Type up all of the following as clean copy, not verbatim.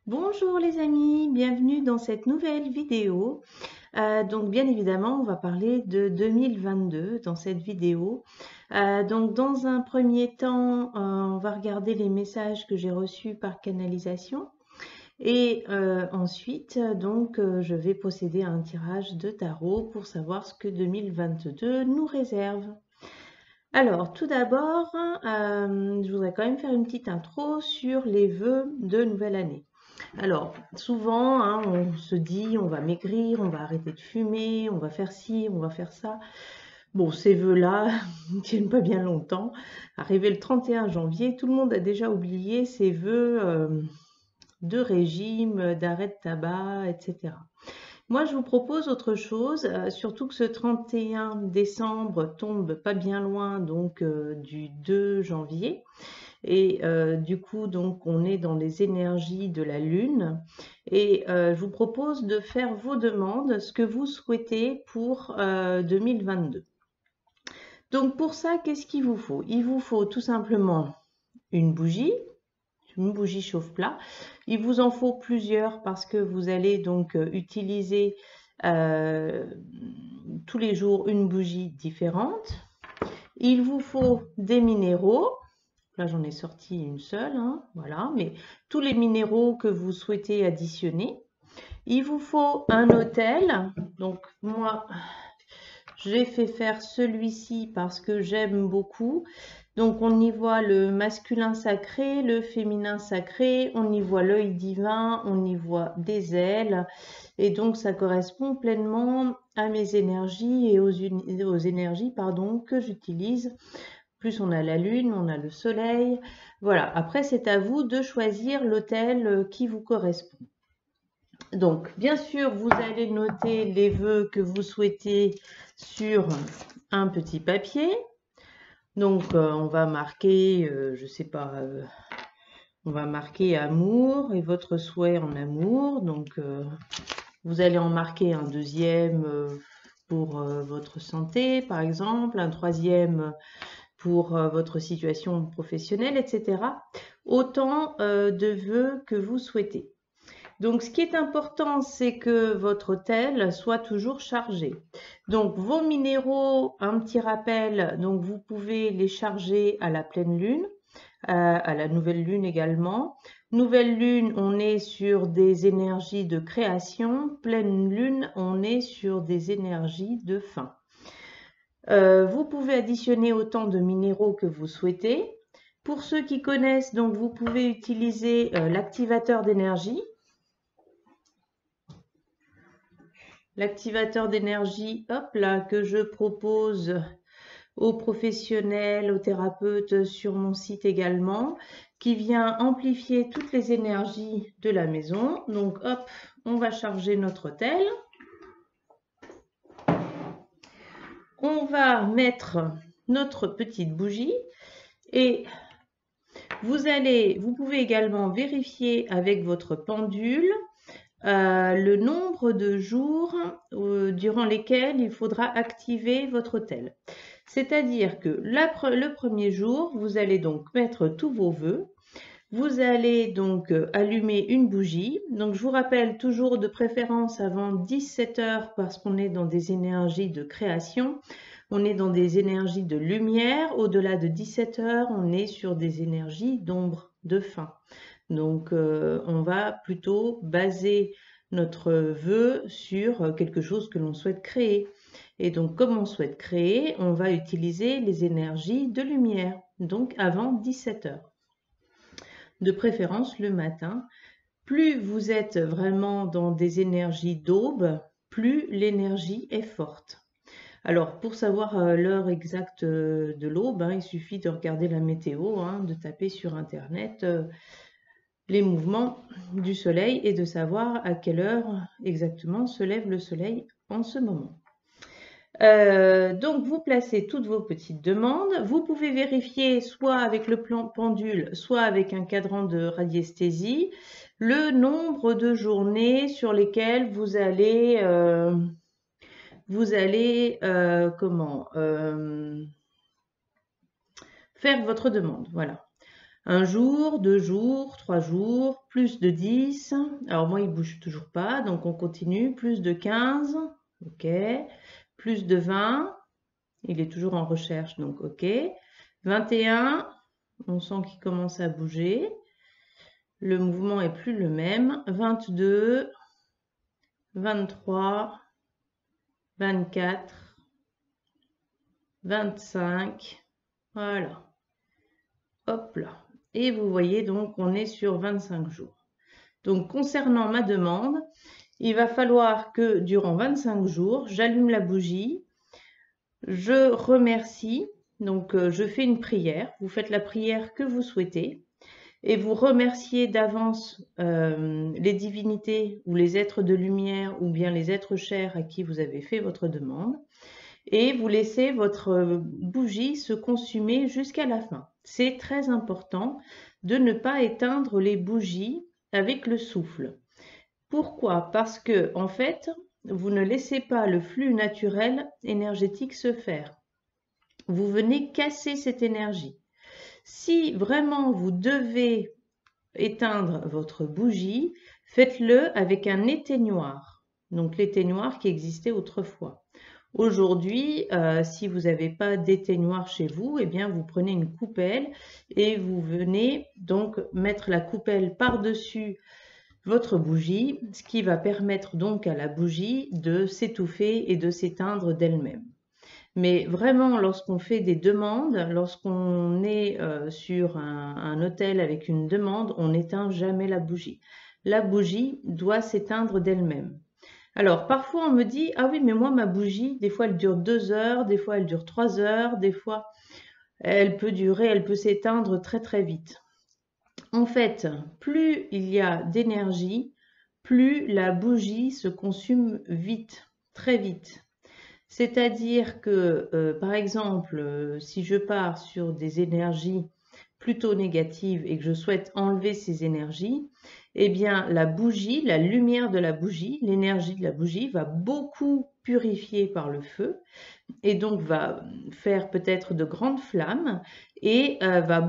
Bonjour les amis, bienvenue dans cette nouvelle vidéo. Donc bien évidemment, on va parler de 2022 dans cette vidéo. Donc dans un premier temps, on va regarder les messages que j'ai reçus par canalisation. Et ensuite, je vais procéder à un tirage de tarot pour savoir ce que 2022 nous réserve. Alors, tout d'abord, je voudrais quand même faire une petite intro sur les vœux de nouvelle année. Alors, souvent, on se dit, on va maigrir, on va arrêter de fumer, on va faire ci, on va faire ça. Bon, ces vœux-là ne tiennent pas bien longtemps. Arrivé le 31 janvier, tout le monde a déjà oublié ces vœux de régime, d'arrêt de tabac, etc. Moi, je vous propose autre chose, surtout que ce 31 décembre tombe pas bien loin donc du 2 janvier. Et du coup, donc, on est dans les énergies de la Lune. Et je vous propose de faire vos demandes, ce que vous souhaitez pour 2022. Donc, pour ça, qu'est-ce qu'il vous faut? Il vous faut tout simplement une bougie chauffe-plat. Il vous en faut plusieurs parce que vous allez donc utiliser tous les jours une bougie différente. Il vous faut des minéraux. Là, j'en ai sorti une seule, voilà, mais tous les minéraux que vous souhaitez additionner. Il vous faut un autel. Donc, moi, j'ai fait faire celui-ci parce que j'aime beaucoup. Donc, on y voit le masculin sacré, le féminin sacré, on y voit l'œil divin, on y voit des ailes. Et donc, ça correspond pleinement à mes énergies et aux énergies que j'utilise. Plus on a la lune, on a le soleil. Voilà, après c'est à vous de choisir l'autel qui vous correspond. Donc, bien sûr, vous allez noter les vœux que vous souhaitez sur un petit papier. Donc, on va marquer, je sais pas, on va marquer amour et votre souhait en amour. Donc, vous allez en marquer un deuxième pour votre santé, par exemple, un troisième pour votre situation professionnelle, etc. Autant de vœux que vous souhaitez. Donc, ce qui est important, c'est que votre autel soit toujours chargé. Donc, vos minéraux, un petit rappel, donc vous pouvez les charger à la pleine lune, à la nouvelle lune également. Nouvelle lune, on est sur des énergies de création. Pleine lune, on est sur des énergies de fin. Vous pouvez additionner autant de minéraux que vous souhaitez. Pour ceux qui connaissent, donc vous pouvez utiliser l'activateur d'énergie. L'activateur d'énergie, hop là, que je propose aux professionnels, aux thérapeutes sur mon site également, qui vient amplifier toutes les énergies de la maison. Donc hop, on va charger notre autel. On va mettre notre petite bougie et vous pouvez également vérifier avec votre pendule le nombre de jours durant lesquels il faudra activer votre autel. C'est-à-dire que le premier jour, vous allez donc mettre tous vos vœux. Vous allez donc allumer une bougie. Donc je vous rappelle toujours de préférence avant 17 heures parce qu'on est dans des énergies de création. On est dans des énergies de lumière. Au-delà de 17 heures, on est sur des énergies d'ombre, de fin. Donc, on va plutôt baser notre vœu sur quelque chose que l'on souhaite créer. Et donc, comme on souhaite créer, on va utiliser les énergies de lumière, donc avant 17 heures. De préférence le matin. Plus vous êtes vraiment dans des énergies d'aube, plus l'énergie est forte. Alors, pour savoir l'heure exacte de l'aube, il suffit de regarder la météo, de taper sur Internet les mouvements du soleil et de savoir à quelle heure exactement se lève le soleil en ce moment. Donc, vous placez toutes vos petites demandes. Vous pouvez vérifier soit avec le pendule, soit avec un cadran de radiesthésie, le nombre de journées sur lesquelles vous allez faire votre demande. Voilà. 1 jour, 2 jours, 3 jours, plus de 10. Alors moi, il bouge toujours pas, donc on continue. Plus de 15, ok. Plus de 20, il est toujours en recherche, donc ok. 21, on sent qu'il commence à bouger. Le mouvement est plus le même. 22, 23, 24, 25, voilà. Hop là. Et vous voyez donc on est sur 25 jours. Donc concernant ma demande, il va falloir que durant 25 jours, j'allume la bougie, je remercie, donc je fais une prière, vous faites la prière que vous souhaitez et vous remerciez d'avance les divinités ou les êtres de lumière ou bien les êtres chers à qui vous avez fait votre demande et vous laissez votre bougie se consumer jusqu'à la fin. C'est très important de ne pas éteindre les bougies avec le souffle. Pourquoi? Parce que, en fait, vous ne laissez pas le flux naturel énergétique se faire. Vous venez casser cette énergie. Si vraiment vous devez éteindre votre bougie, faites-le avec un éteignoir. Donc l'éteignoir qui existait autrefois. Aujourd'hui, si vous n'avez pas d'éteignoir chez vous, eh bien vous prenez une coupelle et vous venez donc mettre la coupelle par-dessus votre bougie, ce qui va permettre donc à la bougie de s'étouffer et de s'éteindre d'elle-même. Mais vraiment, lorsqu'on fait des demandes, lorsqu'on est sur un hôtel avec une demande, on n'éteint jamais la bougie. La bougie doit s'éteindre d'elle-même. Alors, parfois, on me dit, ah oui, mais moi, ma bougie, des fois, elle dure 2 heures, des fois, elle dure 3 heures, des fois, elle peut s'éteindre très, très vite. En fait, plus il y a d'énergie, plus la bougie se consume vite, très vite. C'est-à-dire que, par exemple, si je pars sur des énergies plutôt négatives et que je souhaite enlever ces énergies, eh bien la bougie, la lumière de la bougie, l'énergie de la bougie va beaucoup purifier par le feu et donc va faire peut-être de grandes flammes et va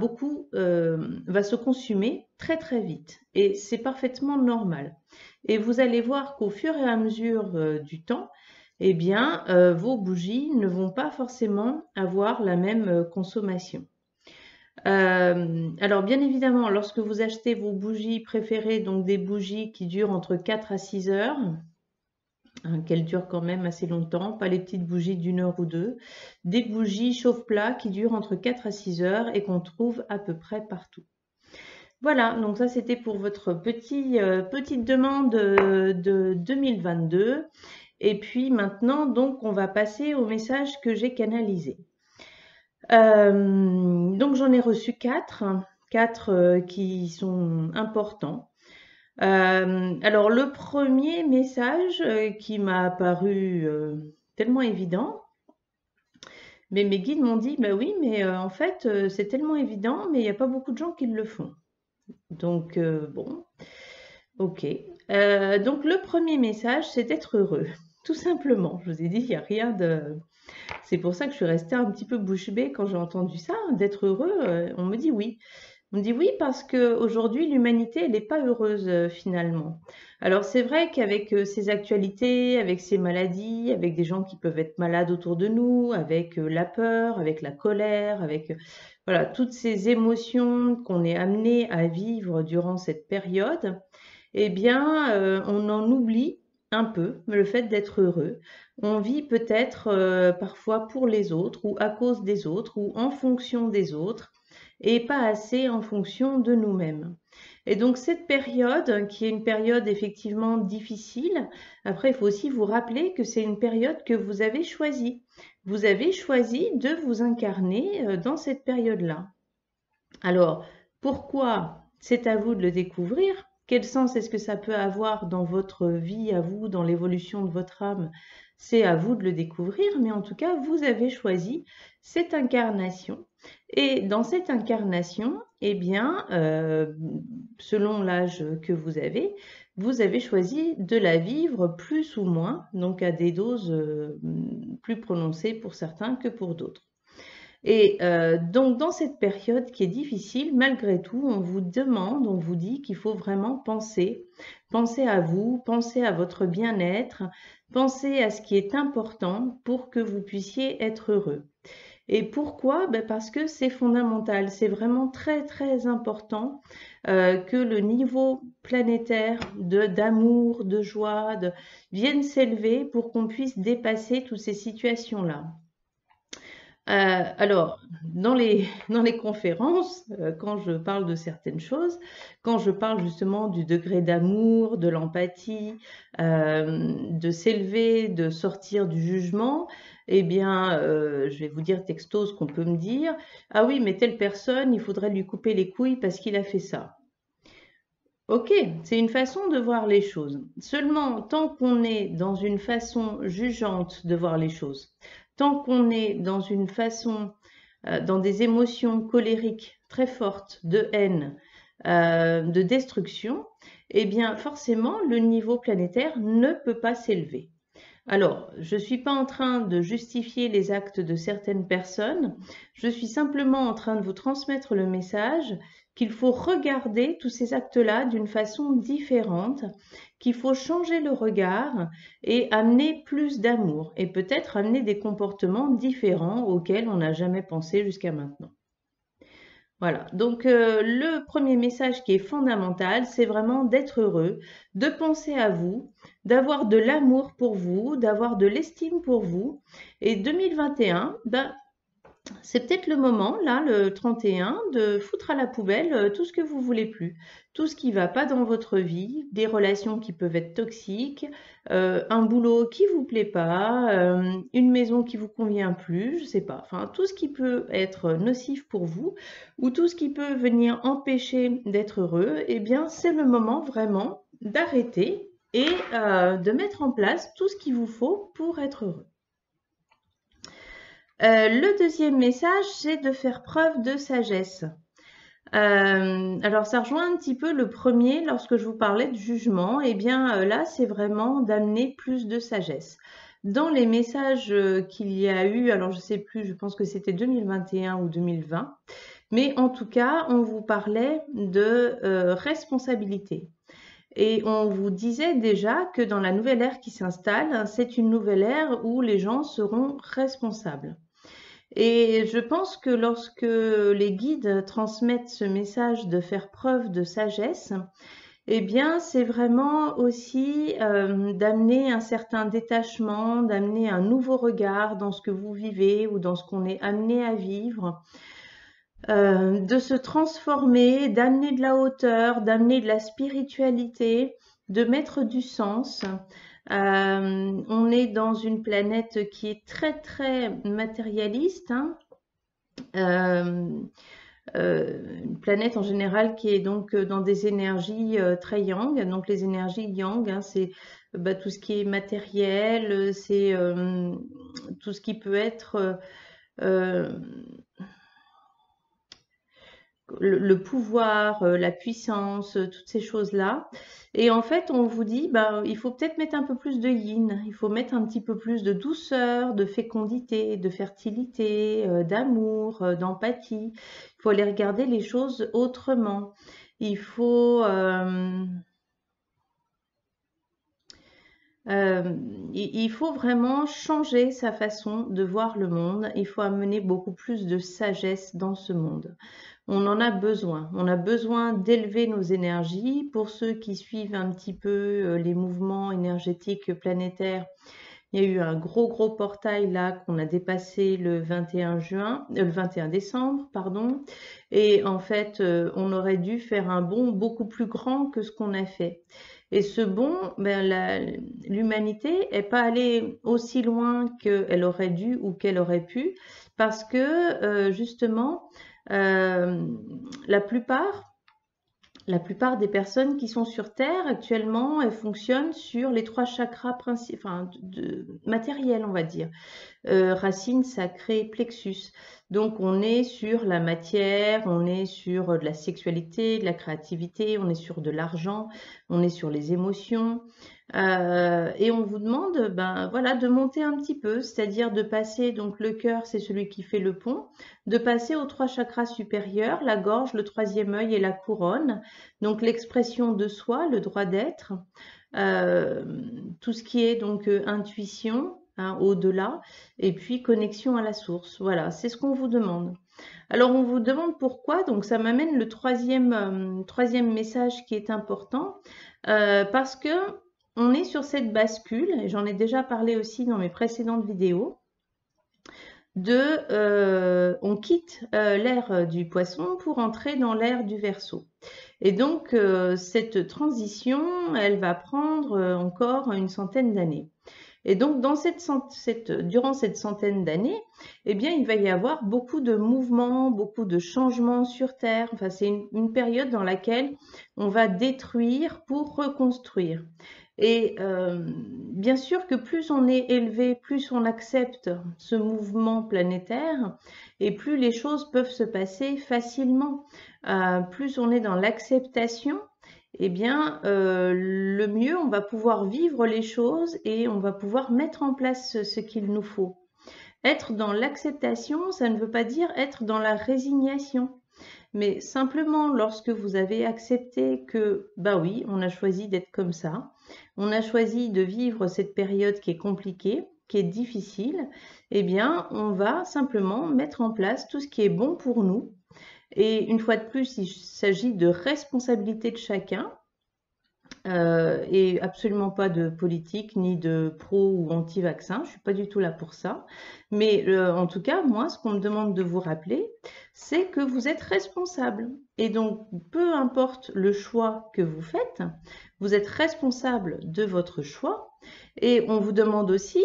se consumer très très vite. Et c'est parfaitement normal. Et vous allez voir qu'au fur et à mesure du temps, eh bien, vos bougies ne vont pas forcément avoir la même consommation. Alors, bien évidemment, lorsque vous achetez vos bougies préférées, donc des bougies qui durent entre 4 à 6 heures, hein, qu'elles durent quand même assez longtemps, pas les petites bougies d'1 heure ou 2, des bougies chauffe-plat qui durent entre 4 à 6 heures et qu'on trouve à peu près partout. Voilà, donc ça c'était pour votre petite demande de 2022. Et puis maintenant, donc, on va passer au message que j'ai canalisé. Donc, j'en ai reçu 4 qui sont importants. Alors, le premier message qui m'a paru tellement évident, mais mes guides m'ont dit, bah oui, mais en fait, c'est tellement évident, mais il n'y a pas beaucoup de gens qui le font. Donc, bon, ok. Donc, le premier message, c'est d'être heureux. Tout simplement, je vous ai dit, il n'y a rien de... C'est pour ça que je suis restée un petit peu bouche bée quand j'ai entendu ça, d'être heureux. On me dit oui. On me dit oui parce qu'aujourd'hui, l'humanité, elle n'est pas heureuse finalement. Alors c'est vrai qu'avec ces actualités, avec ces maladies, avec des gens qui peuvent être malades autour de nous, avec la peur, avec la colère, avec voilà, toutes ces émotions qu'on est amené à vivre durant cette période, eh bien, on en oublie un peu le fait d'être heureux. On vit peut-être parfois pour les autres ou à cause des autres ou en fonction des autres et pas assez en fonction de nous-mêmes. Et donc cette période, qui est une période effectivement difficile, après il faut aussi vous rappeler que c'est une période que vous avez choisie. Vous avez choisi de vous incarner dans cette période-là. Alors, pourquoi? C'est à vous de le découvrir. Quel sens est-ce que ça peut avoir dans votre vie à vous, dans l'évolution de votre âme? C'est à vous de le découvrir, mais en tout cas, vous avez choisi cette incarnation. Et dans cette incarnation, eh bien, selon l'âge que vous avez choisi de la vivre plus ou moins, donc à des doses plus prononcées pour certains que pour d'autres. Et donc, dans cette période qui est difficile, malgré tout, on vous demande, on vous dit qu'il faut vraiment penser. Penser à vous, penser à votre bien-être, penser à ce qui est important pour que vous puissiez être heureux. Et pourquoi? Ben parce que c'est fondamental, c'est vraiment très très important que le niveau planétaire d'amour, de joie, vienne s'élever pour qu'on puisse dépasser toutes ces situations-là. Alors, dans les conférences, quand je parle de certaines choses, quand je parle justement du degré d'amour, de l'empathie, de s'élever, de sortir du jugement, eh bien, je vais vous dire texto ce qu'on peut me dire. Ah oui, mais telle personne, il faudrait lui couper les couilles parce qu'il a fait ça. Ok, c'est une façon de voir les choses. Seulement, tant qu'on est dans une façon jugeante de voir les choses, tant qu'on est dans une façon, dans des émotions colériques très fortes, de haine, de destruction, eh bien forcément, le niveau planétaire ne peut pas s'élever. Alors, je ne suis pas en train de justifier les actes de certaines personnes, je suis simplement en train de vous transmettre le message qu'il faut regarder tous ces actes-là d'une façon différente, qu'il faut changer le regard et amener plus d'amour et peut-être amener des comportements différents auxquels on n'a jamais pensé jusqu'à maintenant. Voilà, donc le premier message qui est fondamental, c'est vraiment d'être heureux, de penser à vous, d'avoir de l'amour pour vous, d'avoir de l'estime pour vous. Et 2021, ben, c'est peut-être le moment, là, le 31, de foutre à la poubelle tout ce que vous voulez plus. Tout ce qui ne va pas dans votre vie, des relations qui peuvent être toxiques, un boulot qui ne vous plaît pas, une maison qui ne vous convient plus, je ne sais pas. Enfin, tout ce qui peut être nocif pour vous ou tout ce qui peut venir empêcher d'être heureux, eh bien, c'est le moment vraiment d'arrêter et de mettre en place tout ce qu'il vous faut pour être heureux. Le deuxième message, c'est de faire preuve de sagesse. Alors, ça rejoint un petit peu le premier lorsque je vous parlais de jugement. Eh bien, là, c'est vraiment d'amener plus de sagesse. Dans les messages qu'il y a eu, alors je ne sais plus, je pense que c'était 2021 ou 2020, mais en tout cas, on vous parlait de responsabilité. Et on vous disait déjà que dans la nouvelle ère qui s'installe, c'est une nouvelle ère où les gens seront responsables. Et je pense que lorsque les guides transmettent ce message de faire preuve de sagesse, eh bien, c'est vraiment aussi d'amener un certain détachement, d'amener un nouveau regard dans ce que vous vivez ou dans ce qu'on est amené à vivre, de se transformer, d'amener de la hauteur, d'amener de la spiritualité, de mettre du sens. On est dans une planète qui est très très matérialiste, hein. Une planète en général qui est donc dans des énergies très yang. Donc les énergies yang, hein, c'est tout ce qui est matériel, c'est tout ce qui peut être le pouvoir, la puissance, toutes ces choses-là. Et en fait, on vous dit, il faut peut-être mettre un peu plus de yin, il faut mettre un petit peu plus de douceur, de fécondité, de fertilité, d'amour, d'empathie. Il faut aller regarder les choses autrement. Il faut vraiment changer sa façon de voir le monde. Il faut amener beaucoup plus de sagesse dans ce monde. On en a besoin. On a besoin d'élever nos énergies. Pour ceux qui suivent un petit peu les mouvements énergétiques planétaires, il y a eu un gros portail là qu'on a dépassé le 21 décembre, pardon. Et en fait, on aurait dû faire un bond beaucoup plus grand que ce qu'on a fait. Et ce bond, l'humanité n'est pas allée aussi loin qu'elle aurait dû ou qu'elle aurait pu, parce que justement, la plupart des personnes qui sont sur Terre actuellement, elles fonctionnent sur les 3 chakras matériels, on va dire. Racine, sacré, plexus. Donc, on est sur la matière, on est sur de la sexualité, de la créativité, on est sur de l'argent, on est sur les émotions. Et on vous demande ben, voilà, de monter un petit peu, c'est-à-dire de passer, donc le cœur, c'est celui qui fait le pont, de passer aux 3 chakras supérieurs, la gorge, le 3e œil et la couronne. Donc, l'expression de soi, le droit d'être, tout ce qui est donc intuition, hein, au-delà, et puis connexion à la source. Voilà, c'est ce qu'on vous demande. Alors, on vous demande pourquoi, donc ça m'amène le troisième message qui est important, parce que on est sur cette bascule, et j'en ai déjà parlé aussi dans mes précédentes vidéos, on quitte l'ère du poisson pour entrer dans l'ère du Verseau. Et donc, cette transition, elle va prendre encore une centaine d'années. Et donc, durant cette centaine d'années, eh bien, il va y avoir beaucoup de mouvements, beaucoup de changements sur Terre. Enfin, c'est une période dans laquelle on va détruire pour reconstruire. Et bien sûr que plus on est élevé, plus on accepte ce mouvement planétaire et plus les choses peuvent se passer facilement. Plus on est dans l'acceptation, eh bien, le mieux, on va pouvoir vivre les choses et on va pouvoir mettre en place ce qu'il nous faut. Être dans l'acceptation, ça ne veut pas dire être dans la résignation. Mais simplement, lorsque vous avez accepté que, bah oui, on a choisi d'être comme ça, on a choisi de vivre cette période qui est compliquée, qui est difficile, eh bien, on va simplement mettre en place tout ce qui est bon pour nous. Et une fois de plus, il s'agit de responsabilité de chacun. Et absolument pas de politique, ni de pro ou anti-vaccin. Je ne suis pas du tout là pour ça. Mais en tout cas, moi, ce qu'on me demande de vous rappeler, c'est que vous êtes responsable. Et donc, peu importe le choix que vous faites, vous êtes responsable de votre choix. Et on vous demande aussi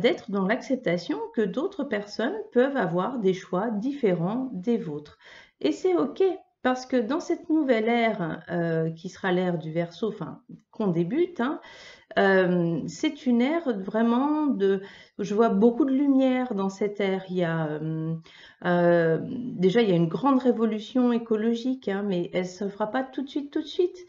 d'être dans l'acceptation que d'autres personnes peuvent avoir des choix différents des vôtres. Et c'est OK. Parce que dans cette nouvelle ère, qui sera l'ère du Verseau, enfin, qu'on débute, hein, c'est une ère vraiment de... Je vois beaucoup de lumière dans cette ère. Déjà, il y a une grande révolution écologique, hein, mais elle ne se fera pas tout de suite.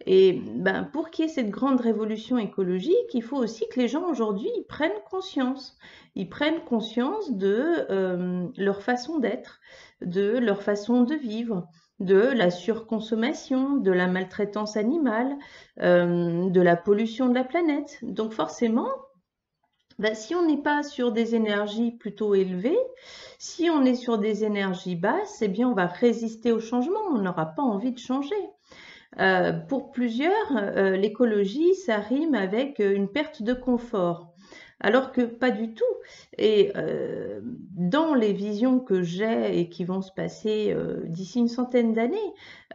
Et ben, pour qu'il y ait cette grande révolution écologique, il faut aussi que les gens aujourd'hui ils prennent conscience. Ils prennent conscience de leur façon d'être, de leur façon de vivre, de la surconsommation, de la maltraitance animale, de la pollution de la planète. Donc forcément, si on n'est pas sur des énergies plutôt élevées, si on est sur des énergies basses, eh bien on va résister au changement, on n'aura pas envie de changer. Pour plusieurs, l'écologie, ça rime avec une perte de confort. Alors que pas du tout. Et dans les visions que j'ai et qui vont se passer d'ici une centaine d'années,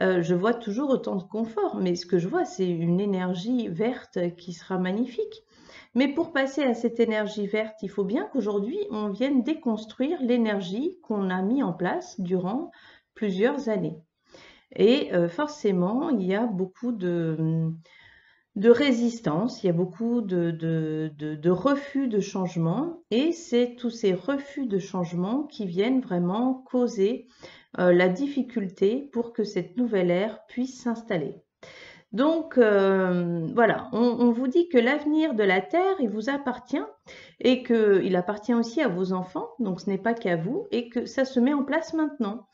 je vois toujours autant de confort. Mais ce que je vois, c'est une énergie verte qui sera magnifique. Mais pour passer à cette énergie verte, il faut bien qu'aujourd'hui, on vienne déconstruire l'énergie qu'on a mis en place durant plusieurs années. Et forcément, il y a beaucoup de résistance, il y a beaucoup de refus de changement et c'est tous ces refus de changement qui viennent vraiment causer la difficulté pour que cette nouvelle ère puisse s'installer. Donc voilà, on vous dit que l'avenir de la Terre, il vous appartient et qu'il appartient aussi à vos enfants, donc ce n'est pas qu'à vous, et que ça se met en place maintenant.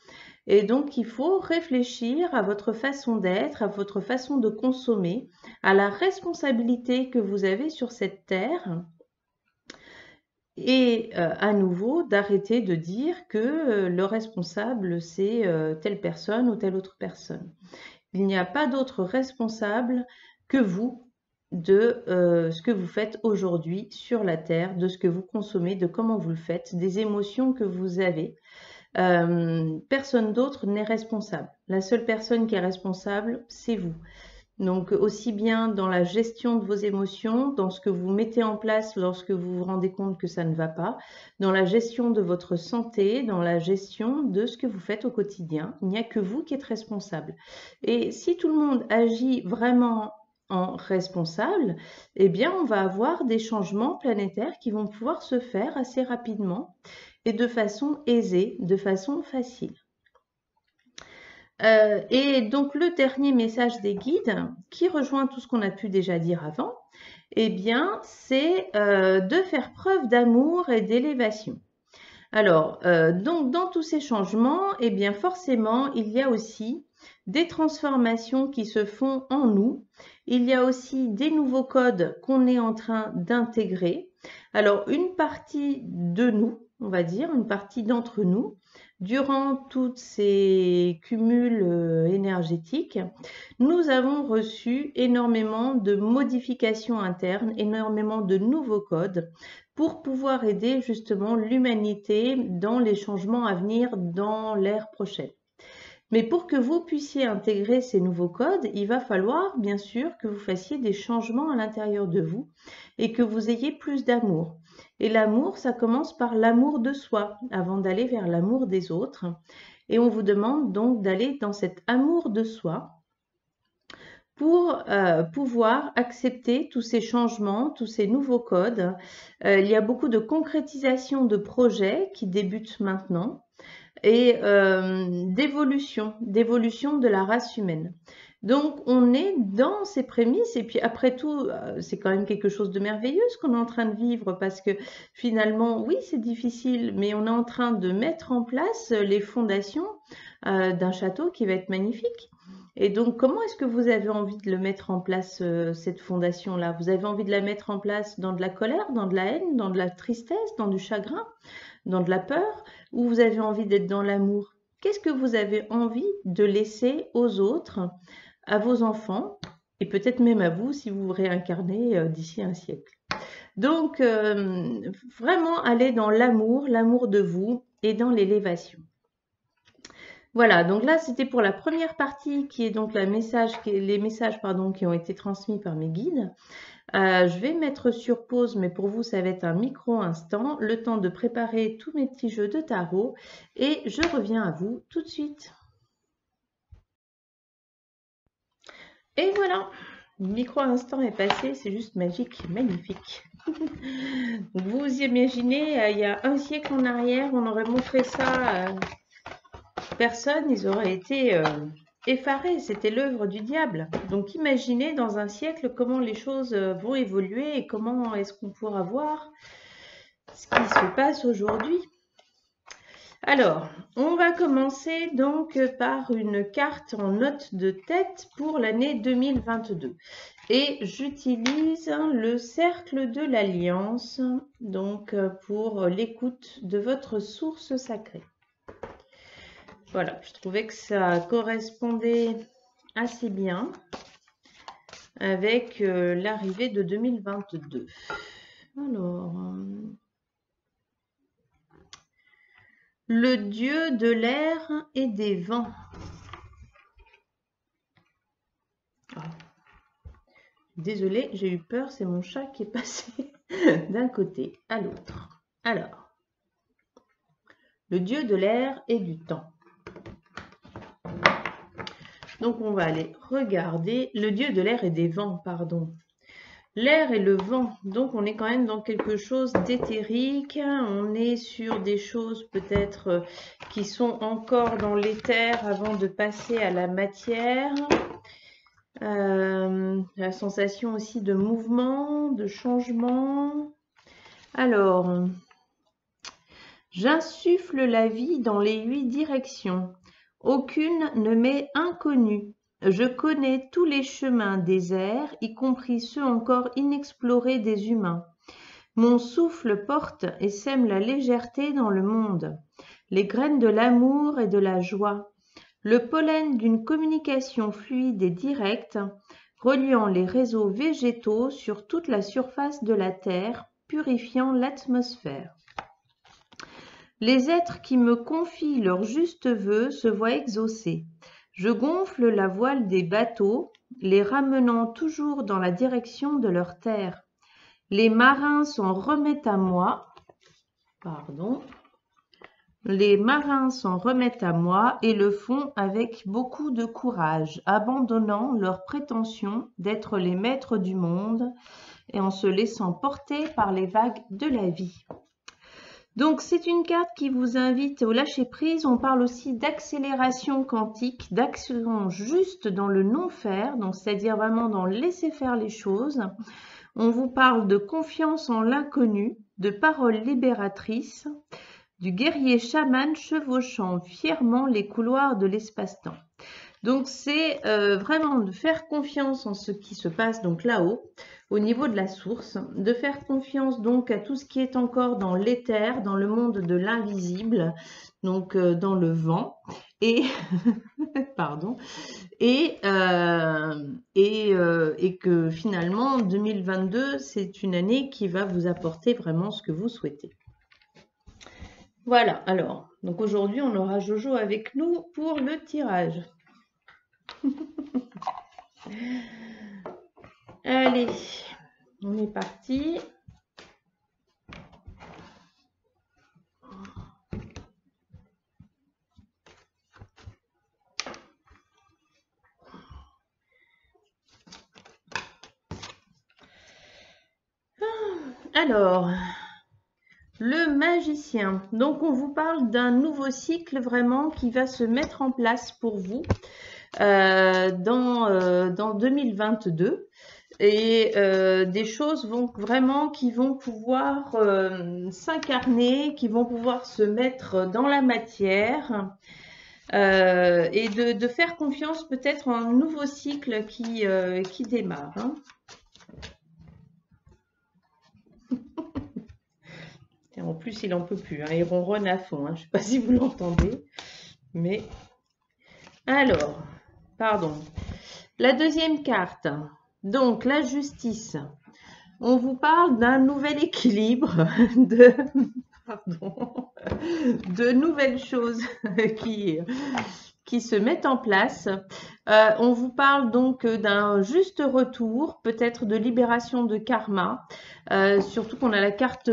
Et donc, il faut réfléchir à votre façon d'être, à votre façon de consommer, à la responsabilité que vous avez sur cette terre et à nouveau d'arrêter de dire que le responsable, c'est telle personne ou telle autre personne. Il n'y a pas d'autre responsable que vous de ce que vous faites aujourd'hui sur la terre, de ce que vous consommez, de comment vous le faites, des émotions que vous avez. Personne d'autre n'est responsable. La seule personne qui est responsable, c'est vous. Donc aussi bien dans la gestion de vos émotions, dans ce que vous mettez en place lorsque vous vous rendez compte que ça ne va pas, dans la gestion de votre santé, dans la gestion de ce que vous faites au quotidien. Il n'y a que vous qui êtes responsable. Et si tout le monde agit vraiment en responsable, eh bien, on va avoir des changements planétaires qui vont pouvoir se faire assez rapidement et de façon aisée, de façon facile. Et donc, le dernier message des guides, qui rejoint tout ce qu'on a pu déjà dire avant, eh bien, c'est de faire preuve d'amour et d'élévation. Alors, donc, dans tous ces changements, eh bien, forcément, il y a aussi des transformations qui se font en nous. Il y a aussi des nouveaux codes qu'on est en train d'intégrer. Alors, une partie de nous, on va dire, une partie d'entre nous, durant tous ces cumuls énergétiques, nous avons reçu énormément de modifications internes, énormément de nouveaux codes pour pouvoir aider justement l'humanité dans les changements à venir dans l'ère prochaine. Mais pour que vous puissiez intégrer ces nouveaux codes, il va falloir bien sûr que vous fassiez des changements à l'intérieur de vous et que vous ayez plus d'amour. Et l'amour, ça commence par l'amour de soi avant d'aller vers l'amour des autres. Et on vous demande donc d'aller dans cet amour de soi pour pouvoir accepter tous ces changements, tous ces nouveaux codes. Il y a beaucoup de concrétisation de projets qui débutent maintenant et d'évolution de la race humaine. Donc, on est dans ces prémices et puis après tout, c'est quand même quelque chose de merveilleux ce qu'on est en train de vivre parce que finalement, oui, c'est difficile, mais on est en train de mettre en place les fondations d'un château qui va être magnifique. Et donc, comment est-ce que vous avez envie de le mettre en place, cette fondation-là? Vous avez envie de la mettre en place dans de la colère, dans de la haine, dans de la tristesse, dans du chagrin, dans de la peur, ou vous avez envie d'être dans l'amour? Qu'est-ce que vous avez envie de laisser aux autres, à vos enfants, et peut-être même à vous si vous vous réincarnez d'ici un siècle? Donc, vraiment aller dans l'amour, l'amour de vous et dans l'élévation. Voilà, donc là, c'était pour la première partie qui est donc les messages qui ont été transmis par mes guides. Je vais mettre sur pause, mais pour vous, ça va être un micro-instant, le temps de préparer tous mes petits jeux de tarot et je reviens à vous tout de suite. Et voilà, le micro-instant est passé, c'est juste magique, magnifique. Vous imaginez, il y a un siècle en arrière, on aurait montré ça personne, ils auraient été effarés, c'était l'œuvre du diable. Donc imaginez dans un siècle comment les choses vont évoluer et comment est-ce qu'on pourra voir ce qui se passe aujourd'hui. Alors, on va commencer donc par une carte en note de tête pour l'année 2022. Et j'utilise le cercle de l'Alliance donc pour l'écoute de votre source sacrée. Voilà, je trouvais que ça correspondait assez bien avec l'arrivée de 2022. Alors, le dieu de l'air et des vents. Oh. Désolée, j'ai eu peur, c'est mon chat qui est passé d'un côté à l'autre. Alors, le dieu de l'air et du temps. Donc, on va aller regarder le dieu de l'air et des vents, pardon. L'air et le vent, donc on est quand même dans quelque chose d'éthérique, on est sur des choses peut-être qui sont encore dans l'éther avant de passer à la matière. La sensation aussi de mouvement, de changement. Alors, j'insuffle la vie dans les 8 directions. Aucune ne m'est inconnue. Je connais tous les chemins des airs, y compris ceux encore inexplorés des humains. Mon souffle porte et sème la légèreté dans le monde, les graines de l'amour et de la joie, le pollen d'une communication fluide et directe, reliant les réseaux végétaux sur toute la surface de la Terre, purifiant l'atmosphère. Les êtres qui me confient leurs justes vœux se voient exaucés. Je gonfle la voile des bateaux, les ramenant toujours dans la direction de leur terre. Les marins s'en remettent à moi. Pardon. Les marins s'en remettent à moi et le font avec beaucoup de courage, abandonnant leur prétention d'être les maîtres du monde et en se laissant porter par les vagues de la vie. Donc c'est une carte qui vous invite au lâcher-prise. On parle aussi d'accélération quantique, d'action juste dans le non-faire, donc c'est-à-dire vraiment dans laisser faire les choses. On vous parle de confiance en l'inconnu, de paroles libératrices, du guerrier chaman chevauchant fièrement les couloirs de l'espace-temps. Donc c'est vraiment de faire confiance en ce qui se passe donc là-haut, au niveau de la source, de faire confiance donc à tout ce qui est encore dans l'éther, dans le monde de l'invisible, donc dans le vent, et pardon, et que finalement 2022 c'est une année qui va vous apporter vraiment ce que vous souhaitez. Voilà, alors, donc aujourd'hui on aura Jojo avec nous pour le tirage. Allez, on est parti. Alors, le magicien. Donc, on vous parle d'un nouveau cycle vraiment qui va se mettre en place pour vous dans 2022. Et des choses qui vont pouvoir s'incarner, qui vont pouvoir se mettre dans la matière et de faire confiance peut-être en un nouveau cycle qui démarre. Hein. En plus, il n'en peut plus. Hein. Il ronronne à fond. Hein. Je ne sais pas si vous l'entendez. Mais alors, pardon. La deuxième carte. Donc, la justice. On vous parle d'un nouvel équilibre, de nouvelles choses qui se mettent en place. On vous parle donc d'un juste retour, peut-être de libération de karma, surtout qu'on a la carte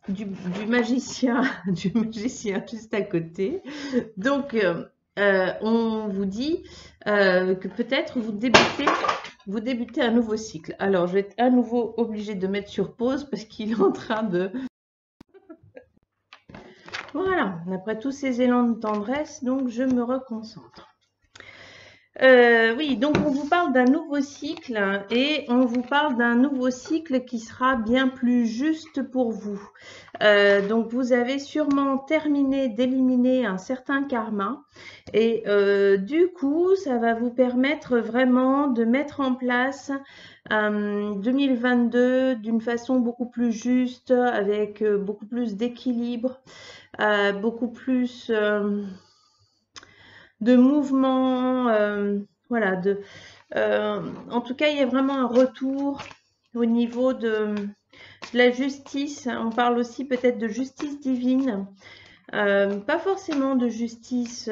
du magicien juste à côté. Donc, on vous dit que peut-être vous débutez un nouveau cycle. Alors, je vais être à nouveau obligée de mettre sur pause parce qu'il est en train de... Voilà, après tous ces élans de tendresse, donc je me reconcentre. Oui, donc on vous parle d'un nouveau cycle et on vous parle d'un nouveau cycle qui sera bien plus juste pour vous. Donc vous avez sûrement terminé d'éliminer un certain karma et du coup ça va vous permettre vraiment de mettre en place 2022 d'une façon beaucoup plus juste, avec beaucoup plus d'équilibre, beaucoup plus de mouvement, voilà, en tout cas, il y a vraiment un retour au niveau de la justice. On parle aussi peut-être de justice divine, pas forcément de justice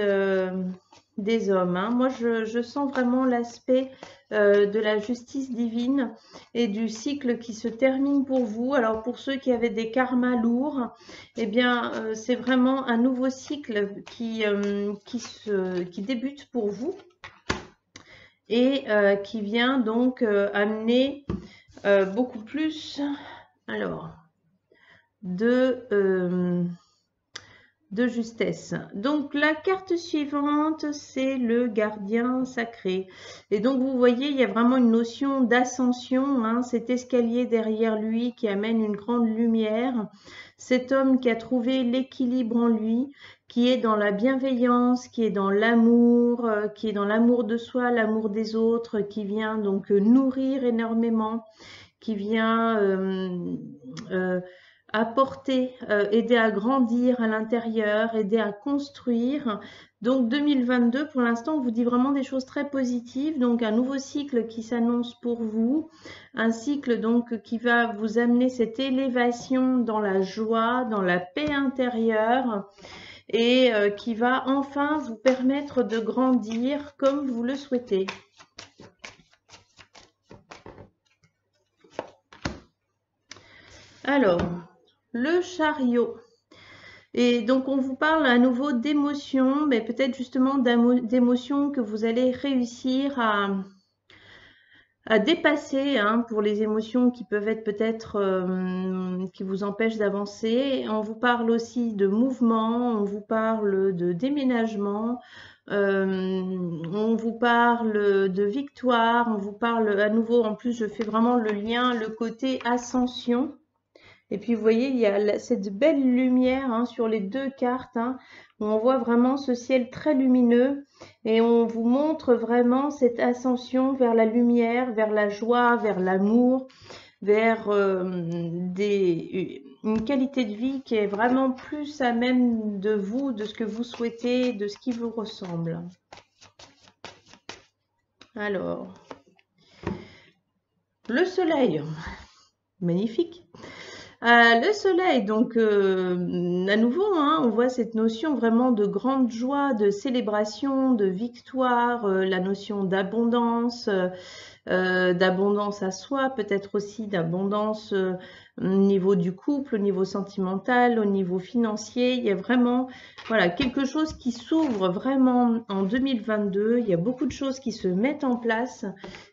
des hommes. Hein. Moi, je sens vraiment l'aspect de la justice divine et du cycle qui se termine pour vous. Alors, pour ceux qui avaient des karmas lourds, eh bien, c'est vraiment un nouveau cycle qui débute pour vous et qui vient donc amener beaucoup plus de justesse. Donc la carte suivante, c'est le gardien sacré. Et donc vous voyez, il y a vraiment une notion d'ascension, hein, cet escalier derrière lui qui amène une grande lumière. Cet homme qui a trouvé l'équilibre en lui, qui est dans la bienveillance, qui est dans l'amour, qui est dans l'amour de soi, l'amour des autres, qui vient donc nourrir énormément, qui vient apporter, aider à grandir à l'intérieur, aider à construire. Donc 2022, pour l'instant, on vous dit vraiment des choses très positives. Donc un nouveau cycle qui s'annonce pour vous, un cycle donc qui va vous amener cette élévation dans la joie, dans la paix intérieure et qui va enfin vous permettre de grandir comme vous le souhaitez. Alors, le chariot. Et donc, on vous parle à nouveau d'émotions, mais peut-être justement d'émotions que vous allez réussir à dépasser, hein, pour les émotions qui peuvent être peut-être qui vous empêchent d'avancer. On vous parle aussi de mouvement, on vous parle de déménagement, on vous parle de victoire, on vous parle à nouveau, en plus je fais vraiment le lien, le côté ascension. Et puis, vous voyez, il y a cette belle lumière, hein, sur les deux cartes, hein, où on voit vraiment ce ciel très lumineux et on vous montre vraiment cette ascension vers la lumière, vers la joie, vers l'amour, vers une qualité de vie qui est vraiment plus à même de vous, de ce que vous souhaitez, de ce qui vous ressemble. Alors, le soleil, magnifique. Le soleil, donc à nouveau, hein, on voit cette notion vraiment de grande joie, de célébration, de victoire, la notion d'abondance à soi, peut-être aussi d'abondance au niveau du couple, au niveau sentimental, au niveau financier. Il y a vraiment, voilà, quelque chose qui s'ouvre vraiment en 2022. Il y a beaucoup de choses qui se mettent en place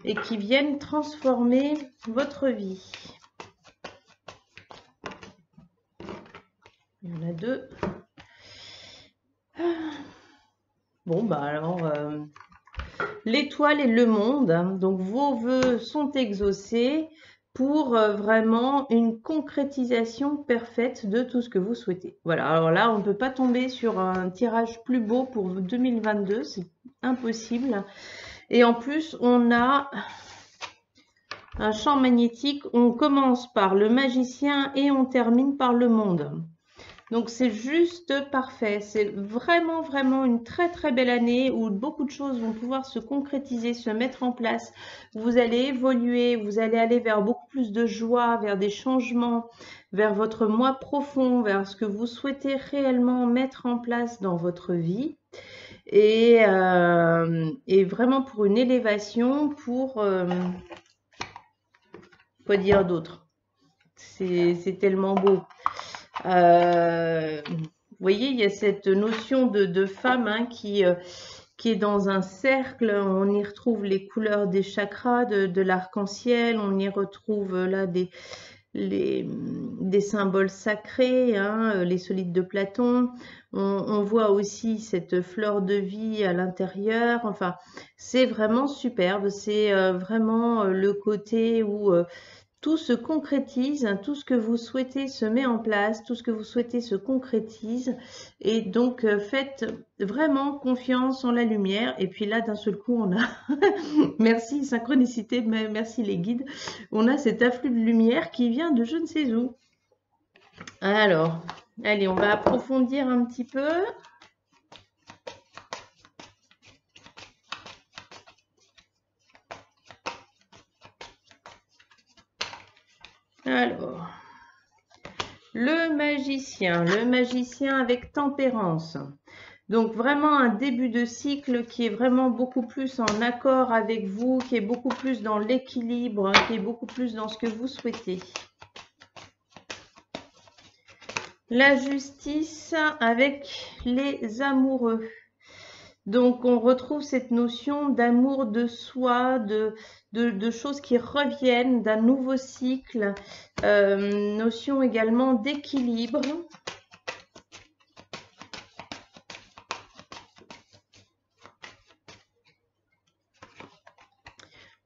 et qui viennent transformer votre vie. Il y en a deux. Bon, bah alors, l'étoile et le monde, hein, donc vos vœux sont exaucés pour vraiment une concrétisation parfaite de tout ce que vous souhaitez. Voilà, alors là, on ne peut pas tomber sur un tirage plus beau pour 2022, c'est impossible. Et en plus, on a un champ magnétique, on commence par le magicien et on termine par le monde. Donc, c'est juste parfait. C'est vraiment, vraiment une très, très belle année où beaucoup de choses vont pouvoir se concrétiser, se mettre en place. Vous allez évoluer, vous allez aller vers beaucoup plus de joie, vers des changements, vers votre moi profond, vers ce que vous souhaitez réellement mettre en place dans votre vie. Et vraiment pour une élévation, pour... quoi dire d'autre? C'est tellement beau. Vous voyez, il y a cette notion de femme, hein, qui est dans un cercle. On y retrouve les couleurs des chakras, de l'arc-en-ciel. On y retrouve là des symboles sacrés, hein, les solides de Platon. On voit aussi cette fleur de vie à l'intérieur. Enfin, c'est vraiment superbe. C'est vraiment le côté où... tout se concrétise, hein, tout ce que vous souhaitez se met en place, tout ce que vous souhaitez se concrétise. Et donc, faites vraiment confiance en la lumière. Et puis là, d'un seul coup, on a, merci synchronicité, merci les guides, on a cet afflux de lumière qui vient de je ne sais où. Alors, allez, on va approfondir un petit peu. Alors, le magicien avec tempérance. Donc vraiment un début de cycle qui est vraiment beaucoup plus en accord avec vous, qui est beaucoup plus dans l'équilibre, qui est beaucoup plus dans ce que vous souhaitez. La justice avec les amoureux. Donc, on retrouve cette notion d'amour de soi, de choses qui reviennent, d'un nouveau cycle, notion également d'équilibre.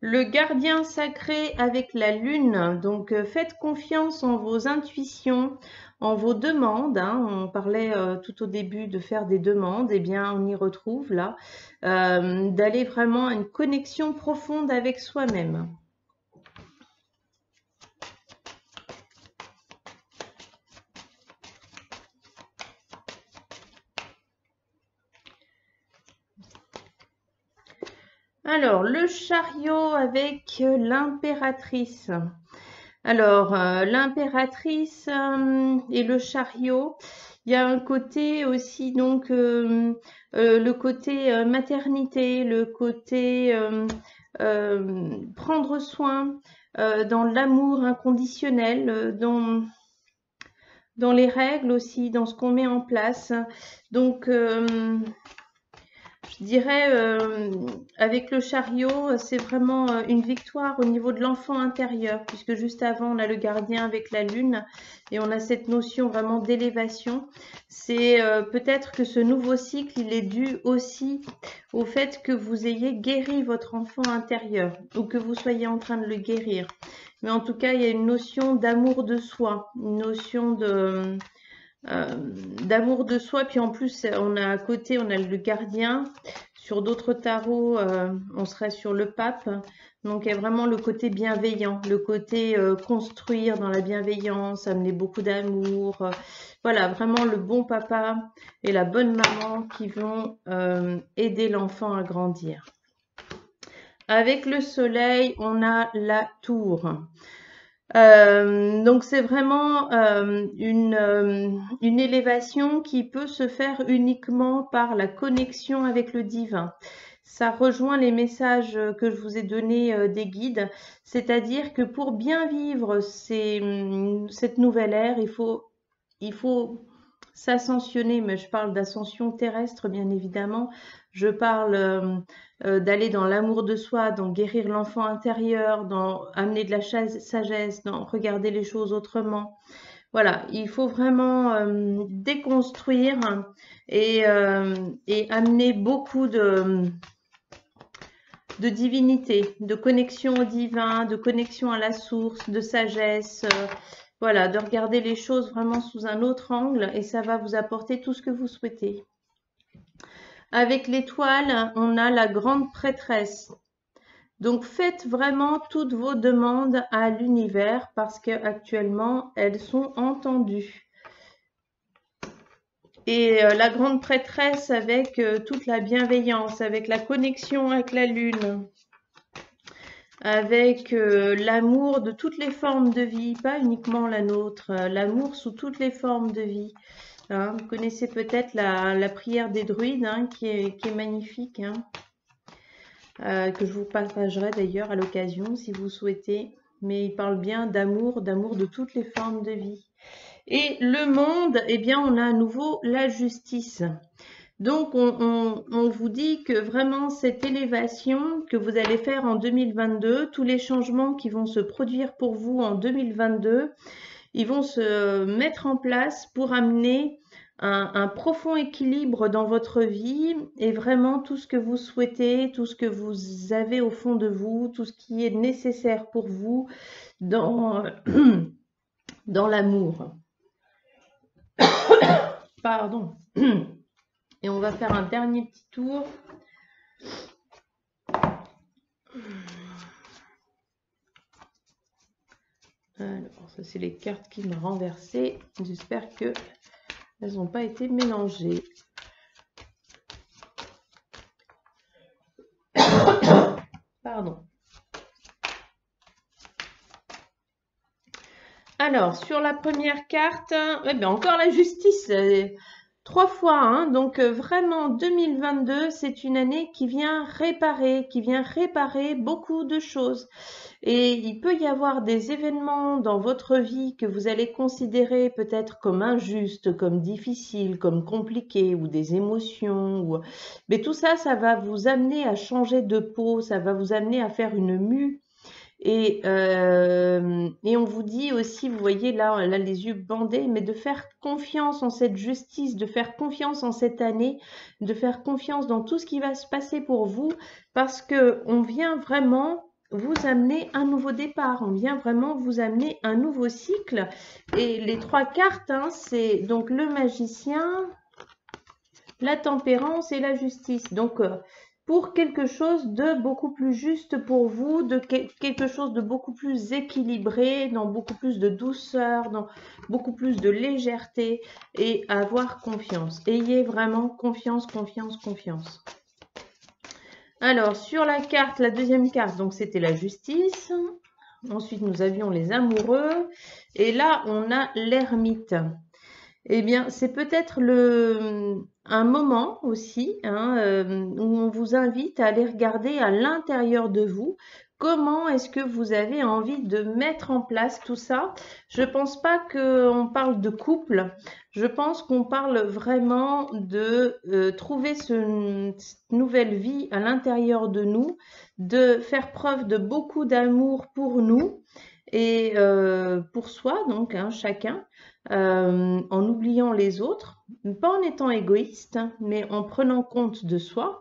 Le gardien sacré avec la lune, donc faites confiance en vos intuitions, en vos demandes, hein. On parlait tout au début de faire des demandes, et bien on y retrouve là, d'aller vraiment à une connexion profonde avec soi-même. Alors, le chariot avec l'impératrice. Alors, l'impératrice et le chariot, il y a un côté aussi, donc, le côté maternité, le côté prendre soin, dans l'amour inconditionnel, dans dans les règles aussi, dans ce qu'on met en place. Donc, je dirais, avec le chariot, c'est vraiment une victoire au niveau de l'enfant intérieur, puisque juste avant, on a le gardien avec la lune, et on a cette notion vraiment d'élévation. C'est peut-être que ce nouveau cycle, il est dû aussi au fait que vous ayez guéri votre enfant intérieur, ou que vous soyez en train de le guérir. Mais en tout cas, il y a une notion d'amour de soi, une notion d'amour de soi. Puis en plus, on a à côté, on a le gardien. Sur d'autres tarots, on serait sur le pape. Donc, il y a vraiment le côté bienveillant, le côté construire dans la bienveillance, amener beaucoup d'amour. Voilà, vraiment le bon papa et la bonne maman qui vont aider l'enfant à grandir. Avec le soleil, on a la tour. Donc c'est vraiment une élévation qui peut se faire uniquement par la connexion avec le divin. Ça rejoint les messages que je vous ai donnés des guides, c'est-à-dire que pour bien vivre cette nouvelle ère, il faut s'ascensionner, mais je parle d'ascension terrestre bien évidemment. Je parle d'aller dans l'amour de soi, dans guérir l'enfant intérieur, dans amener de la sagesse, dans regarder les choses autrement. Voilà, il faut vraiment déconstruire et amener beaucoup de divinité, de connexion au divin, de connexion à la source, de sagesse. Voilà, de regarder les choses vraiment sous un autre angle et ça va vous apporter tout ce que vous souhaitez. Avec l'étoile, on a la grande prêtresse. Donc, faites vraiment toutes vos demandes à l'univers parce qu'actuellement, elles sont entendues. Et la grande prêtresse avec toute la bienveillance, avec la connexion avec la lune, avec l'amour de toutes les formes de vie, pas uniquement la nôtre, l'amour sous toutes les formes de vie. Hein, vous connaissez peut-être la prière des druides hein, qui est magnifique, hein, que je vous partagerai d'ailleurs à l'occasion si vous souhaitez. Mais il parle bien d'amour de toutes les formes de vie. Et le monde, eh bien, on a à nouveau la justice. Donc, on vous dit que vraiment cette élévation que vous allez faire en 2022, tous les changements qui vont se produire pour vous en 2022, ils vont se mettre en place pour amener un profond équilibre dans votre vie et vraiment tout ce que vous souhaitez, tout ce que vous avez au fond de vous, tout ce qui est nécessaire pour vous dans, dans l'amour. Pardon. Et on va faire un dernier petit tour. Alors, ça c'est les cartes qui m'ont renversé. J'espère que elles n'ont pas été mélangées. Pardon. Alors, sur la première carte, encore la justice. 3 fois, hein, donc vraiment 2022, c'est une année qui vient réparer beaucoup de choses. Et il peut y avoir des événements dans votre vie que vous allez considérer peut-être comme injustes, comme difficiles, comme compliqués, ou des émotions. Mais tout ça, ça va vous amener à changer de peau, ça va vous amener à faire une mue. Et on vous dit aussi, vous voyez là les yeux bandés, mais de faire confiance en cette justice, de faire confiance en cette année, de faire confiance dans tout ce qui va se passer pour vous, parce qu'on vient vraiment vous amener un nouveau départ, on vient vraiment vous amener un nouveau cycle. Et les 3 cartes, hein, c'est donc le magicien, la tempérance et la justice. Donc, pour quelque chose de beaucoup plus juste pour vous, de quelque chose de beaucoup plus équilibré, dans beaucoup plus de douceur, dans beaucoup plus de légèreté et avoir confiance. Ayez vraiment confiance, confiance, confiance. Alors, sur la carte, la deuxième carte, donc c'était la justice. Ensuite, nous avions les amoureux. Et là, on a l'ermite. Eh bien, c'est peut-être un moment aussi hein, où on vous invite à aller regarder à l'intérieur de vous comment est-ce que vous avez envie de mettre en place tout ça? Je ne pense pas qu'on parle de couple, je pense qu'on parle vraiment de trouver cette nouvelle vie à l'intérieur de nous, de faire preuve de beaucoup d'amour pour nous et pour soi, donc hein, chacun, en oubliant les autres, pas en étant égoïste, hein, mais en prenant compte de soi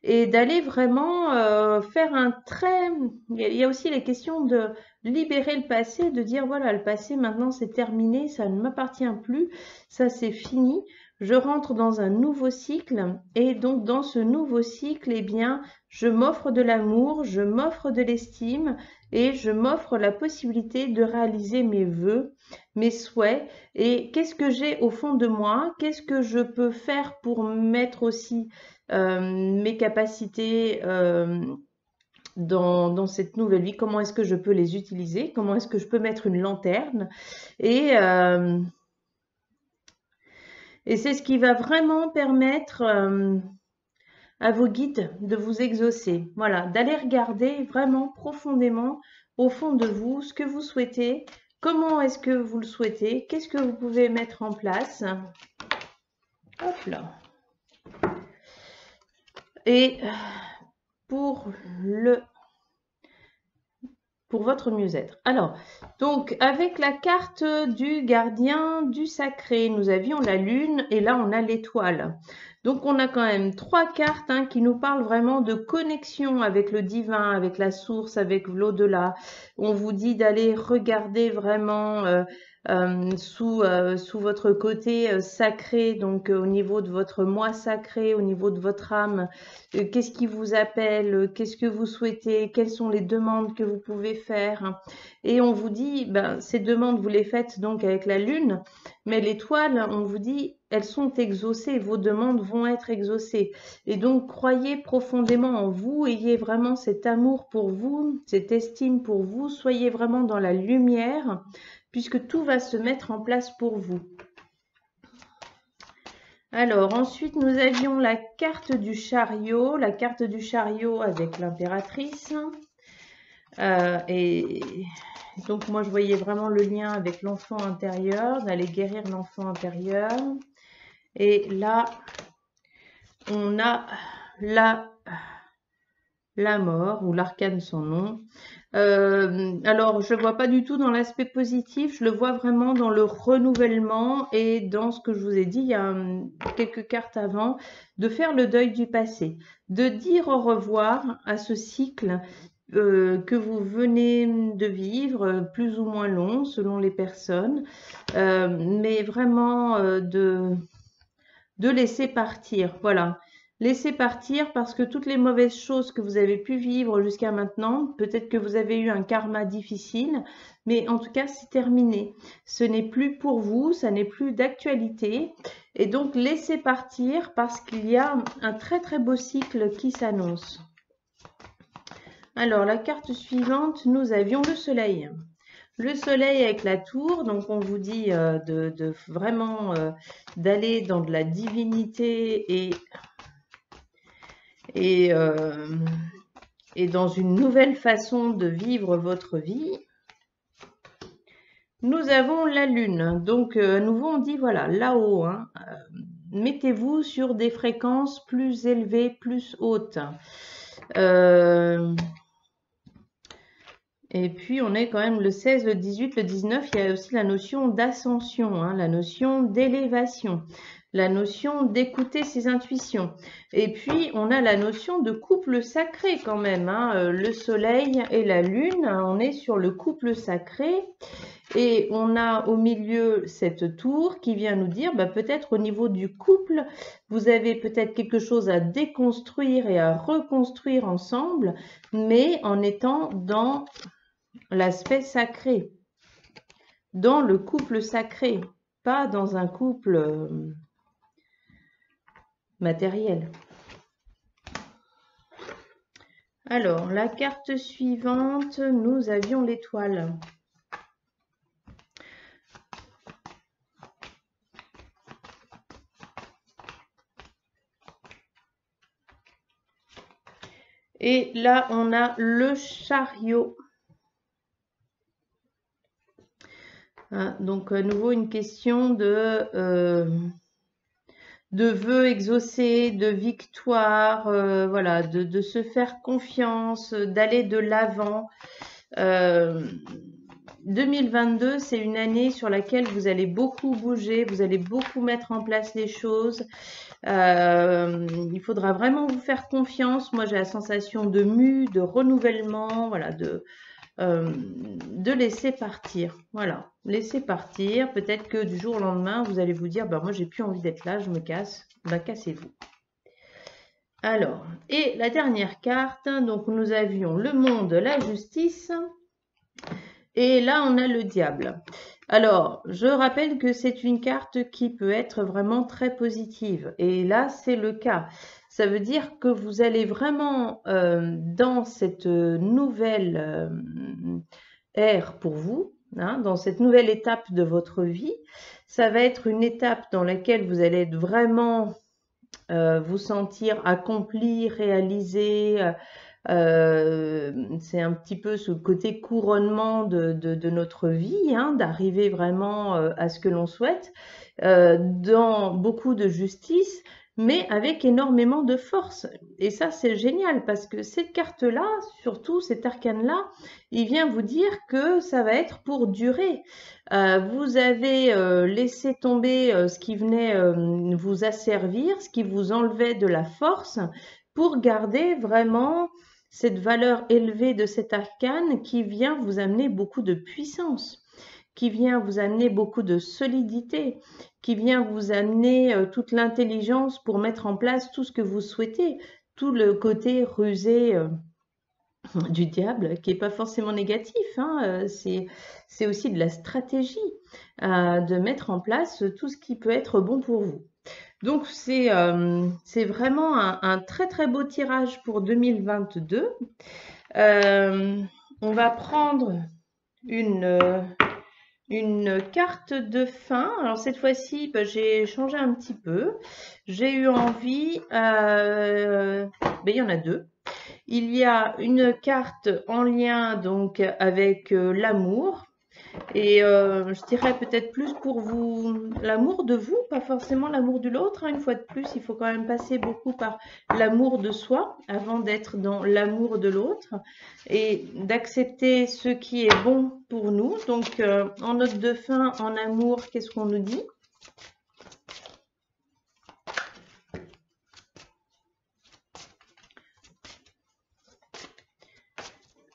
et d'aller vraiment faire un très... Il y a aussi les questions de libérer le passé, de dire voilà, le passé maintenant c'est terminé, ça ne m'appartient plus, ça c'est fini, je rentre dans un nouveau cycle et donc dans ce nouveau cycle, eh bien, je m'offre de l'amour, je m'offre de l'estime et je m'offre la possibilité de réaliser mes vœux, mes souhaits et qu'est-ce que j'ai au fond de moi, qu'est-ce que je peux faire pour mettre aussi mes capacités dans cette nouvelle vie, comment est-ce que je peux les utiliser, comment est-ce que je peux mettre une lanterne et c'est ce qui va vraiment permettre à vos guides de vous exaucer. Voilà, d'aller regarder vraiment profondément au fond de vous ce que vous souhaitez, comment est-ce que vous le souhaitez, qu'est-ce que vous pouvez mettre en place. Hop là. Et pour votre mieux-être. Alors, donc, avec la carte du gardien du sacré, nous avions la lune et là, on a l'étoile. Donc, on a quand même 3 cartes hein, qui nous parlent vraiment de connexion avec le divin, avec la source, avec l'au-delà. On vous dit d'aller regarder vraiment sous votre côté sacré, donc au niveau de votre moi sacré, au niveau de votre âme. Qu'est-ce qui vous appelle? Qu'est-ce que vous souhaitez? Quelles sont les demandes que vous pouvez faire? Et on vous dit, ben, ces demandes, vous les faites donc avec la lune, mais l'étoile, on vous dit, elles sont exaucées, vos demandes vont être exaucées. Et donc, croyez profondément en vous, ayez vraiment cet amour pour vous, cette estime pour vous, soyez vraiment dans la lumière, puisque tout va se mettre en place pour vous. Alors, ensuite, nous avions la carte du chariot avec l'impératrice. Et donc, moi, je voyais vraiment le lien avec l'enfant intérieur, d'aller guérir l'enfant intérieur. Et là, on a la mort ou l'arcane sans nom. Alors, je ne le vois pas du tout dans l'aspect positif, je le vois vraiment dans le renouvellement et dans ce que je vous ai dit il y a quelques cartes avant, de faire le deuil du passé, de dire au revoir à ce cycle que vous venez de vivre, plus ou moins long selon les personnes, mais vraiment de laisser partir, voilà. Laissez partir parce que toutes les mauvaises choses que vous avez pu vivre jusqu'à maintenant, peut-être que vous avez eu un karma difficile, mais en tout cas, c'est terminé. Ce n'est plus pour vous, ça n'est plus d'actualité. Et donc, laissez partir parce qu'il y a un très très beau cycle qui s'annonce. Alors, la carte suivante, nous avions le soleil. Le soleil avec la tour, donc on vous dit de vraiment d'aller dans de la divinité et dans une nouvelle façon de vivre votre vie. Nous avons la lune, donc à nouveau on dit voilà, là-haut, hein, mettez-vous sur des fréquences plus élevées, plus hautes. Et puis on est quand même le 16, le 18, le 19, il y a aussi la notion d'ascension, hein, la notion d'élévation, la notion d'écouter ses intuitions. Et puis on a la notion de couple sacré quand même, hein, le soleil et la lune, on est sur le couple sacré. Et on a au milieu cette tour qui vient nous dire, bah, peut-être au niveau du couple, vous avez peut-être quelque chose à déconstruire et à reconstruire ensemble, mais en étant dans l'aspect sacré, dans le couple sacré, pas dans un couple matériel. Alors, la carte suivante, nous avions l'étoile. Et là, on a le chariot. Hein, donc, à nouveau, une question de vœux exaucés, de victoire, voilà, de se faire confiance, d'aller de l'avant. 2022, c'est une année sur laquelle vous allez beaucoup bouger, vous allez beaucoup mettre en place les choses. Il faudra vraiment vous faire confiance. Moi, j'ai la sensation de mue, de renouvellement, voilà, de laisser partir. Voilà, laisser partir. Peut-être que du jour au lendemain, vous allez vous dire, bah, moi, j'ai plus envie d'être là, je me casse. Bah, cassez-vous. Alors, et la dernière carte, donc nous avions le monde, la justice, et là, on a le diable. Alors, je rappelle que c'est une carte qui peut être vraiment très positive. Et là, c'est le cas. Ça veut dire que vous allez vraiment dans cette nouvelle ère pour vous, hein, dans cette nouvelle étape de votre vie. Ça va être une étape dans laquelle vous allez être vraiment vous sentir accompli, réalisé. C'est un petit peu ce côté couronnement de notre vie, hein, d'arriver vraiment à ce que l'on souhaite, dans beaucoup de justice, mais avec énormément de force. Et ça, c'est génial parce que cette carte-là, surtout cet arcane-là, il vient vous dire que ça va être pour durer. Vous avez laissé tomber ce qui venait vous asservir, ce qui vous enlevait de la force, pour garder vraiment cette valeur élevée de cet arcane qui vient vous amener beaucoup de puissance, qui vient vous amener beaucoup de solidité, qui vient vous amener toute l'intelligence pour mettre en place tout ce que vous souhaitez, tout le côté rusé du diable, qui n'est pas forcément négatif, hein, c'est aussi de la stratégie, de mettre en place tout ce qui peut être bon pour vous. Donc, c'est vraiment un très très beau tirage pour 2022. On va prendre une carte de fin. Alors, cette fois-ci, bah, j'ai changé un petit peu. J'ai eu envie, il y en a deux. Il y a une carte en lien donc avec l'amour. Et je dirais peut-être plus pour vous, l'amour de vous, pas forcément l'amour de l'autre. Hein. Une fois de plus, il faut quand même passer beaucoup par l'amour de soi avant d'être dans l'amour de l'autre et d'accepter ce qui est bon pour nous. Donc, en note de fin, en amour, qu'est-ce qu'on nous dit ?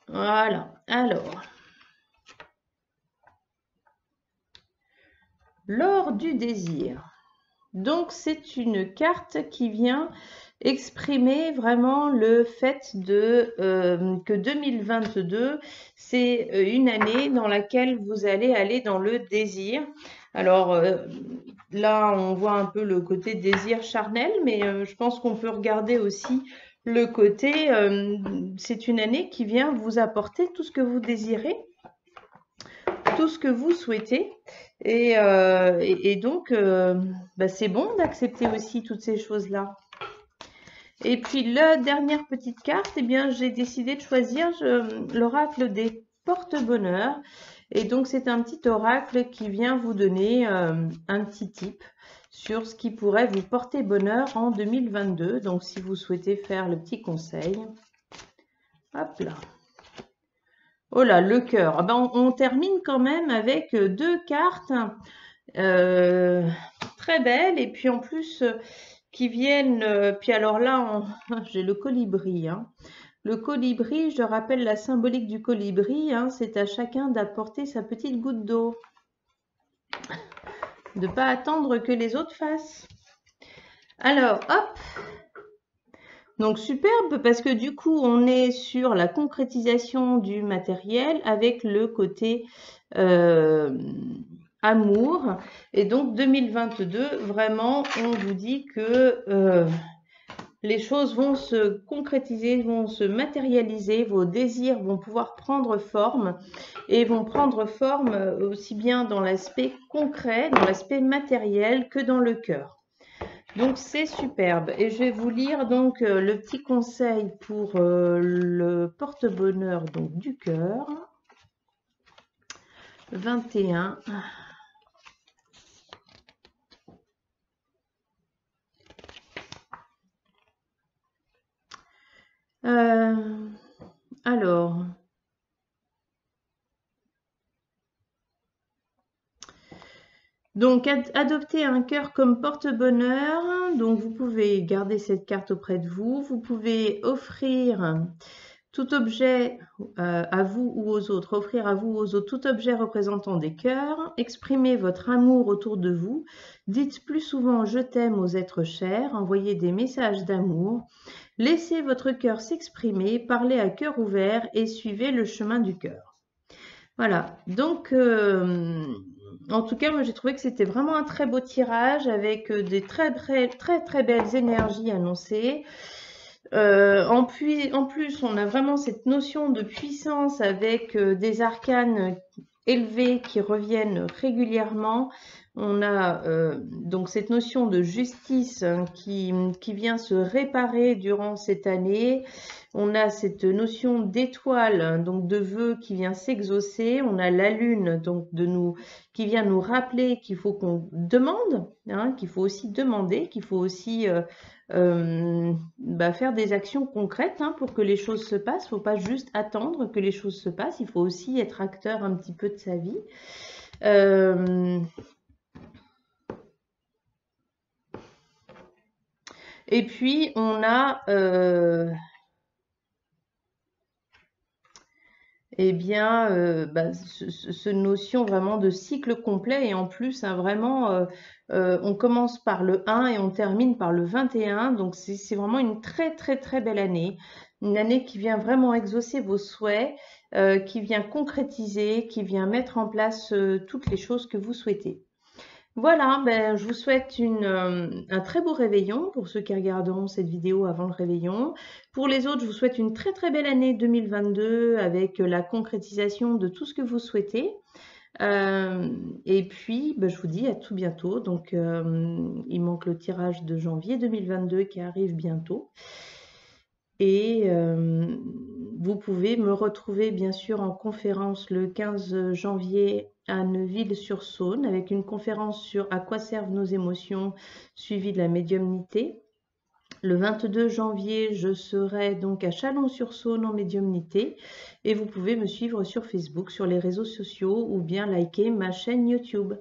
Voilà. Alors, l'or du désir. Donc, c'est une carte qui vient exprimer vraiment le fait que 2022, c'est une année dans laquelle vous allez aller dans le désir. Alors, là, on voit un peu le côté désir charnel, mais je pense qu'on peut regarder aussi le côté, c'est une année qui vient vous apporter tout ce que vous désirez, tout ce que vous souhaitez. Et donc, bah, c'est bon d'accepter aussi toutes ces choses-là. Et puis, la dernière petite carte, eh bien, j'ai décidé de choisir l'oracle des porte-bonheur. Et donc, c'est un petit oracle qui vient vous donner un petit tip sur ce qui pourrait vous porter bonheur en 2022. Donc, si vous souhaitez faire le petit conseil, hop là. Oh là, le cœur. Ah ben, on termine quand même avec deux cartes très belles. Et puis en plus, qui viennent... puis alors là, j'ai le colibri. Hein. Le colibri, je rappelle la symbolique du colibri, hein, c'est à chacun d'apporter sa petite goutte d'eau. De ne pas attendre que les autres fassent. Alors, hop. Donc superbe parce que du coup on est sur la concrétisation du matériel avec le côté amour. Et donc 2022, vraiment on vous dit que les choses vont se concrétiser, vont se matérialiser, vos désirs vont pouvoir prendre forme et vont prendre forme aussi bien dans l'aspect concret, dans l'aspect matériel que dans le cœur. Donc c'est superbe. Et je vais vous lire donc le petit conseil pour le porte-bonheur donc du cœur. 21. Alors, donc adopter un cœur comme porte-bonheur. Donc vous pouvez garder cette carte auprès de vous. Vous pouvez offrir tout objet à vous ou aux autres, offrir à vous ou aux autres tout objet représentant des cœurs, exprimer votre amour autour de vous, dites plus souvent je t'aime aux êtres chers, envoyez des messages d'amour, laissez votre cœur s'exprimer, parlez à cœur ouvert et suivez le chemin du cœur. Voilà, donc en tout cas, moi j'ai trouvé que c'était vraiment un très beau tirage avec des très belles énergies annoncées. En plus, on a vraiment cette notion de puissance avec des arcanes élevés qui reviennent régulièrement. On a donc cette notion de justice qui vient se réparer durant cette année. On a cette notion d'étoile, donc de vœu qui vient s'exaucer. On a la lune, donc qui vient nous rappeler qu'il faut qu'on demande, hein, qu'il faut aussi demander, qu'il faut aussi faire des actions concrètes hein, pour que les choses se passent. Il ne faut pas juste attendre que les choses se passent. Il faut aussi être acteur un petit peu de sa vie. Et puis, on a ce notion vraiment de cycle complet. Et en plus, hein, vraiment, on commence par le 1 et on termine par le 21. Donc, c'est vraiment une très belle année. Une année qui vient vraiment exaucer vos souhaits, qui vient concrétiser, qui vient mettre en place toutes les choses que vous souhaitez. Voilà, je vous souhaite un très beau réveillon pour ceux qui regarderont cette vidéo avant le réveillon. Pour les autres, je vous souhaite une très belle année 2022 avec la concrétisation de tout ce que vous souhaitez. Et puis, je vous dis à tout bientôt. Donc, il manque le tirage de janvier 2022 qui arrive bientôt. Et vous pouvez me retrouver bien sûr en conférence le 15 janvier à Neuville-sur-Saône avec une conférence sur à quoi servent nos émotions suivie de la médiumnité. Le 22 janvier, je serai donc à Chalon-sur-Saône en médiumnité et vous pouvez me suivre sur Facebook, sur les réseaux sociaux ou bien liker ma chaîne YouTube.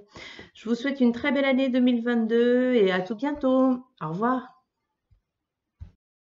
Je vous souhaite une très belle année 2022 et à tout bientôt. Au revoir.